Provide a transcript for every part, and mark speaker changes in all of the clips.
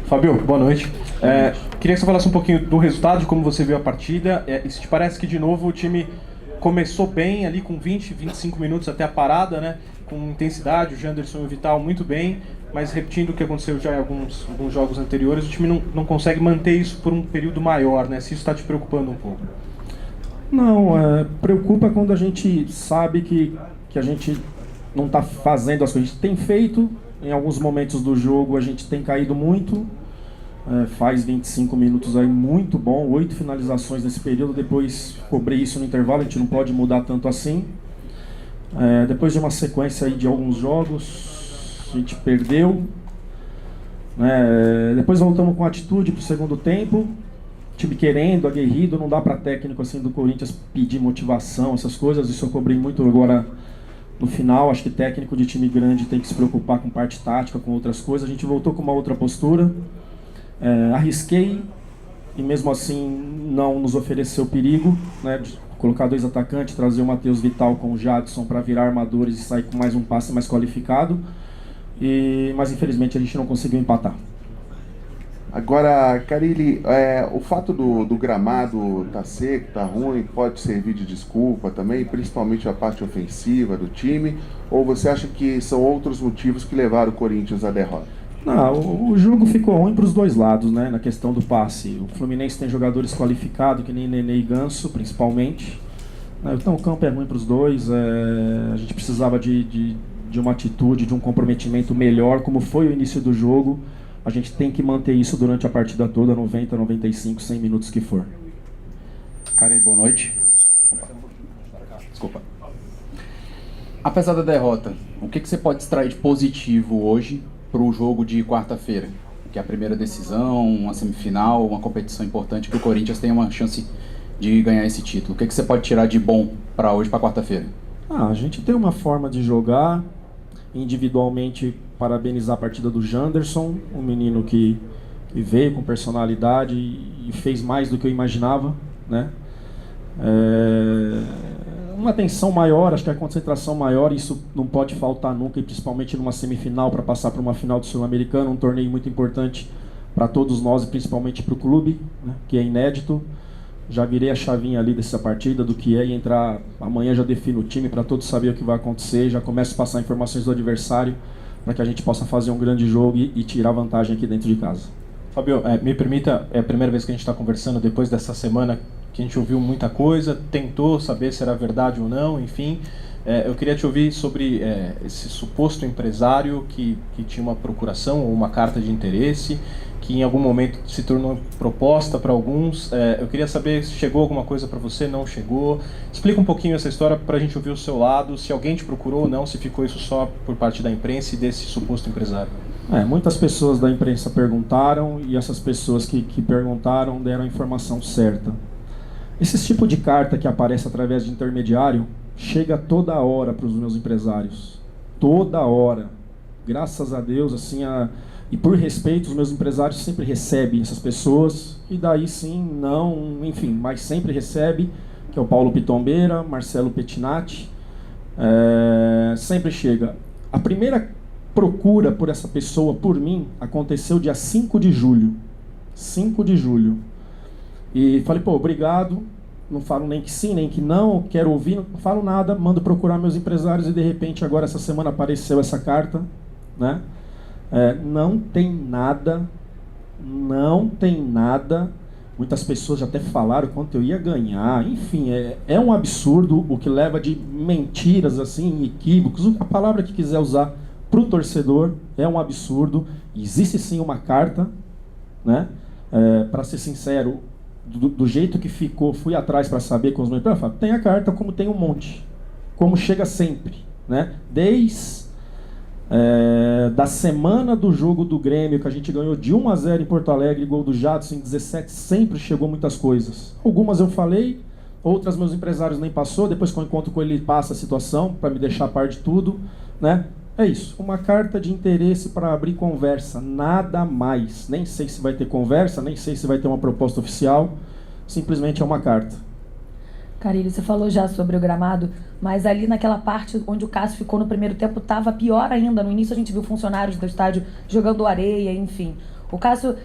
Speaker 1: Fábio, boa noite. Queria que você falasse um pouquinho do resultado, de como você viu a partida. E se te parece que, de novo, o time começou bem ali com 20, 25 minutos até a parada, né? Com intensidade, o Janderson e o Vital muito bem, mas repetindo o que aconteceu já em alguns jogos anteriores, o time não consegue manter isso por um período maior, né? Se isso está te preocupando um pouco.
Speaker 2: Não, preocupa quando a gente sabe que a gente não está fazendo as coisas. A gente tem feito, em alguns momentos do jogo a gente tem caído muito, faz 25 minutos aí muito bom, 8 finalizações nesse período, depois cobrei isso no intervalo, a gente não pode mudar tanto assim. Depois de uma sequência aí de alguns jogos, a gente perdeu, né? Depois voltamos com atitude para o segundo tempo, time querendo, aguerrido, não dá para técnico assim do Corinthians pedir motivação, essas coisas, isso eu cobrei muito agora no final. Acho que técnico de time grande tem que se preocupar com parte tática, com outras coisas. A gente voltou com uma outra postura, arrisquei e mesmo assim não nos ofereceu perigo, né, de colocar 2 atacantes, trazer o Matheus Vital com o Jadson para virar armadores e sair com mais um passe mais qualificado, mas infelizmente a gente não conseguiu empatar.
Speaker 3: Agora, Carille, o fato do gramado tá seco, tá ruim, pode servir de desculpa também, principalmente a parte ofensiva do time, ou você acha que são outros motivos que levaram o Corinthians à derrota?
Speaker 2: Não, o jogo ficou ruim para os dois lados, né, na questão do passe. O Fluminense tem jogadores qualificados, que nem Nenê e Ganso, principalmente. Então o campo é ruim para os dois, a gente precisava de uma atitude, de um comprometimento melhor, como foi o início do jogo. A gente tem que manter isso durante a partida toda, 90, 95, 100 minutos que for.
Speaker 4: Carille, boa noite. Desculpa. Apesar da derrota, o que você pode extrair de positivo hoje para o jogo de quarta-feira? Que é a primeira decisão, uma semifinal, uma competição importante que o Corinthians tem uma chance de ganhar esse título. O que você pode tirar de bom para hoje, para quarta-feira?
Speaker 2: A gente tem uma forma de jogar individualmente. Parabenizar a partida do Janderson, um menino que veio com personalidade e fez mais do que eu imaginava, né? Uma atenção maior, acho que a concentração maior, isso não pode faltar nunca, e principalmente numa semifinal para passar para uma final do Sul-Americano, um torneio muito importante para todos nós e principalmente para o clube, né, que é inédito. Já virei a chavinha ali dessa partida, do que é, e entrar amanhã já defino o time para todos saberem o que vai acontecer, já começo a passar informações do adversário para que a gente possa fazer um grande jogo e tirar vantagem aqui dentro de casa.
Speaker 1: Fábio, me permita, é a primeira vez que a gente está conversando depois dessa semana que a gente ouviu muita coisa, tentou saber se era verdade ou não, enfim. Eu queria te ouvir sobre esse suposto empresário que tinha uma procuração ou uma carta de interesse, que em algum momento se tornou proposta para alguns. Eu queria saber se chegou alguma coisa para você, não chegou. Explica um pouquinho essa história para a gente ouvir o seu lado, se alguém te procurou ou não, se ficou isso só por parte da imprensa e desse suposto empresário.
Speaker 2: Muitas pessoas da imprensa perguntaram, e essas pessoas que perguntaram deram a informação certa. Esse tipo de carta que aparece através de intermediário chega toda hora para os meus empresários. Toda hora. Graças a Deus, assim, e por respeito, os meus empresários sempre recebem essas pessoas, e daí sim, não, enfim, mas sempre recebe, que é o Paulo Pitombeira, Marcelo Pettinati, sempre chega. A primeira procura por essa pessoa, por mim, aconteceu dia 5 de julho. 5 de julho. E falei, obrigado, não falo nem que sim, nem que não, quero ouvir, não falo nada, mando procurar meus empresários, e de repente agora essa semana apareceu essa carta, né? Não tem nada, muitas pessoas já até falaram quanto eu ia ganhar, enfim, é um absurdo o que leva de mentiras, assim, equívocos, a palavra que quiser usar para o torcedor, é um absurdo. Existe sim uma carta, né? Para ser sincero, do jeito que ficou, fui atrás para saber com os meus empresários, tem a carta, como tem um monte, como chega sempre, né? Desde da semana do jogo do Grêmio, que a gente ganhou de 1-0 em Porto Alegre, gol do Jadson em 17, sempre chegou muitas coisas. Algumas eu falei, outras meus empresários nem passou, depois que eu encontro com ele passa a situação, para me deixar a par de tudo, né? É isso, uma carta de interesse para abrir conversa, nada mais. Nem sei se vai ter conversa, nem sei se vai ter uma proposta oficial, simplesmente é uma carta.
Speaker 5: Carille, você falou já sobre o gramado. mas ali naquela parte onde o Cássio ficou no primeiro tempo estava pior ainda. No início a gente viu funcionários do estádio jogando areia, enfim. O Cássio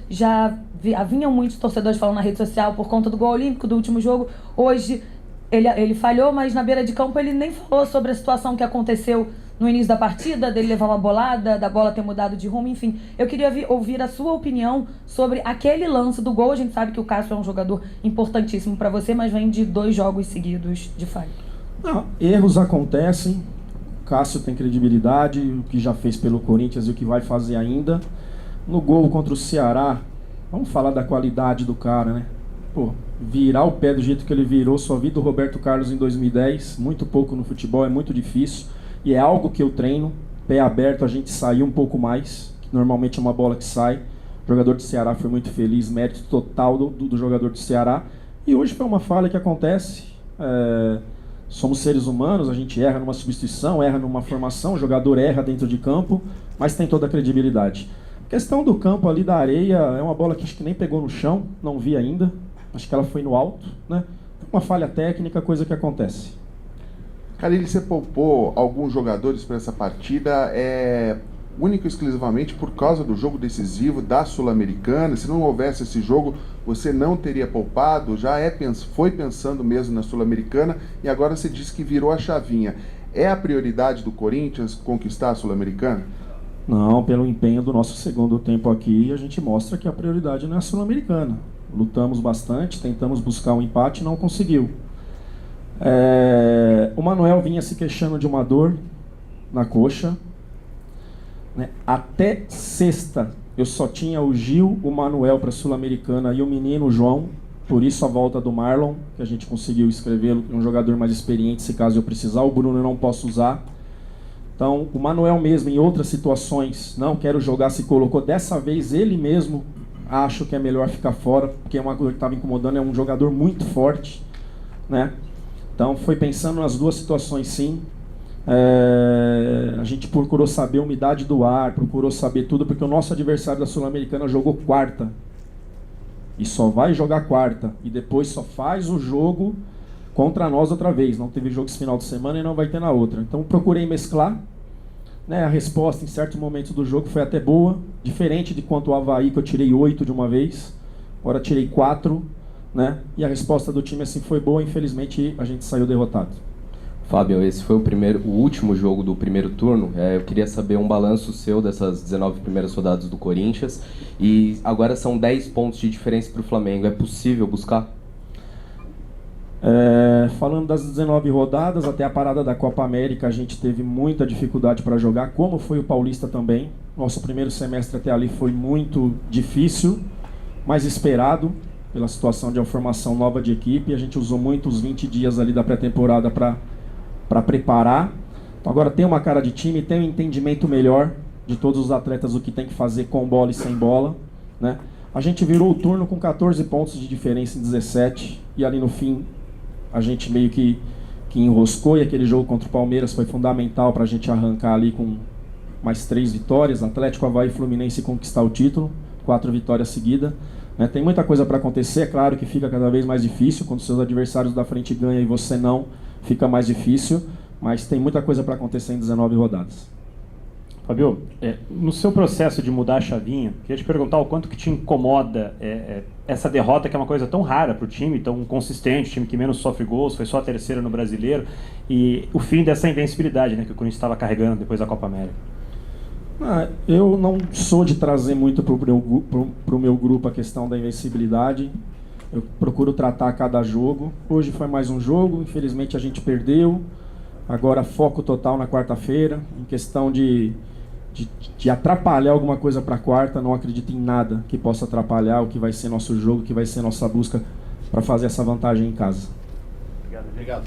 Speaker 5: vinham muitos torcedores falando na rede social por conta do gol olímpico do último jogo. Hoje ele falhou, mas na beira de campo ele nem falou sobre a situação que aconteceu no início da partida, dele levar uma bolada, da bola ter mudado de rumo, enfim. Eu queria ouvir a sua opinião sobre aquele lance do gol. A gente sabe que o Cássio é um jogador importantíssimo para você, mas vem de 2 jogos seguidos de falha.
Speaker 2: Não, erros acontecem. O Cássio tem credibilidade, o que já fez pelo Corinthians e o que vai fazer ainda. No gol contra o Ceará, vamos falar da qualidade do cara, né? Pô, virar o pé do jeito que ele virou, só vi do Roberto Carlos em 2010, muito pouco no futebol, é muito difícil. E é algo que eu treino, pé aberto, a gente sair um pouco mais, que normalmente é uma bola que sai. O jogador do Ceará foi muito feliz, mérito total do jogador do Ceará. E hoje foi uma falha que acontece. Somos seres humanos, a gente erra numa substituição, erra numa formação, o jogador erra dentro de campo, mas tem toda a credibilidade. A questão do campo ali da areia é uma bola que acho que nem pegou no chão, não vi ainda. Acho que ela foi no alto, né? Uma falha técnica, coisa que acontece.
Speaker 3: Carille, você poupou alguns jogadores para essa partida, único e exclusivamente por causa do jogo decisivo da Sul-Americana. Se não houvesse esse jogo, você não teria poupado, foi pensando mesmo na Sul-Americana, e agora você disse que virou a chavinha. É a prioridade do Corinthians conquistar a Sul-Americana?
Speaker 2: Não, pelo empenho do nosso segundo tempo aqui, a gente mostra que a prioridade não é a Sul-Americana. Lutamos bastante, tentamos buscar um empate, não conseguiu. O Manuel vinha se queixando de uma dor na coxa, né? Até sexta eu só tinha o Gil, o Manuel para a Sul-Americana e o menino João, por isso a volta do Marlon, que a gente conseguiu escrevê-lo, um jogador mais experiente se caso eu precisar. O Bruno eu não posso usar. Então o Manuel mesmo em outras situações, não quero jogar, se colocou. Dessa vez ele mesmo acho que é melhor ficar fora, porque é uma coisa que estava incomodando, é um jogador muito forte, né? Então foi pensando nas duas situações, sim. A gente procurou saber a umidade do ar, procurou saber tudo, porque o nosso adversário da Sul-Americana jogou quarta e só vai jogar quarta, e depois só faz o jogo contra nós outra vez. Não teve jogo esse final de semana e não vai ter na outra. Então procurei mesclar, né? A resposta em certos momentos do jogo foi até boa, diferente de quanto o Avaí, que eu tirei 8 de uma vez, agora tirei 4, né? E a resposta do time assim foi boa. Infelizmente a gente saiu derrotado.
Speaker 6: Fábio, esse foi o último jogo do primeiro turno. Eu queria saber um balanço seu dessas 19 primeiras rodadas do Corinthians, e agora são 10 pontos de diferença para o Flamengo. É possível buscar?
Speaker 2: Falando das 19 rodadas, até a parada da Copa América a gente teve muita dificuldade para jogar, como foi o Paulista também. Nosso primeiro semestre até ali foi muito difícil, mas esperado pela situação de uma formação nova de equipe. A gente usou muito os 20 dias ali da pré-temporada para preparar. Então agora tem uma cara de time, tem um entendimento melhor de todos os atletas, o que tem que fazer com bola e sem bola, né? A gente virou o turno com 14 pontos de diferença em 17, e ali no fim a gente meio que enroscou, e aquele jogo contra o Palmeiras foi fundamental para a gente arrancar ali com mais 3 vitórias, Atlético, Avaí e Fluminense, conquistar o título, 4 vitórias seguidas, né? Tem muita coisa para acontecer, é claro que fica cada vez mais difícil, quando seus adversários da frente ganham e você não, fica mais difícil, mas tem muita coisa para acontecer em 19 rodadas.
Speaker 7: Fabio, no seu processo de mudar a chavinha, queria te perguntar o quanto que te incomoda essa derrota, que é uma coisa tão rara para o time, tão consistente, o time que menos sofre gols, foi só a terceira no Brasileiro, e o fim dessa invencibilidade, né, que o Corinthians estava carregando depois da Copa América.
Speaker 2: Eu não sou de trazer muito para o meu grupo a questão da invencibilidade. Eu procuro tratar cada jogo. Hoje foi mais um jogo, infelizmente a gente perdeu. Agora foco total na quarta-feira, em questão de atrapalhar alguma coisa para quarta. Não acredito em nada que possa atrapalhar o que vai ser nosso jogo, que vai ser nossa busca para fazer essa vantagem em casa.
Speaker 4: Obrigado.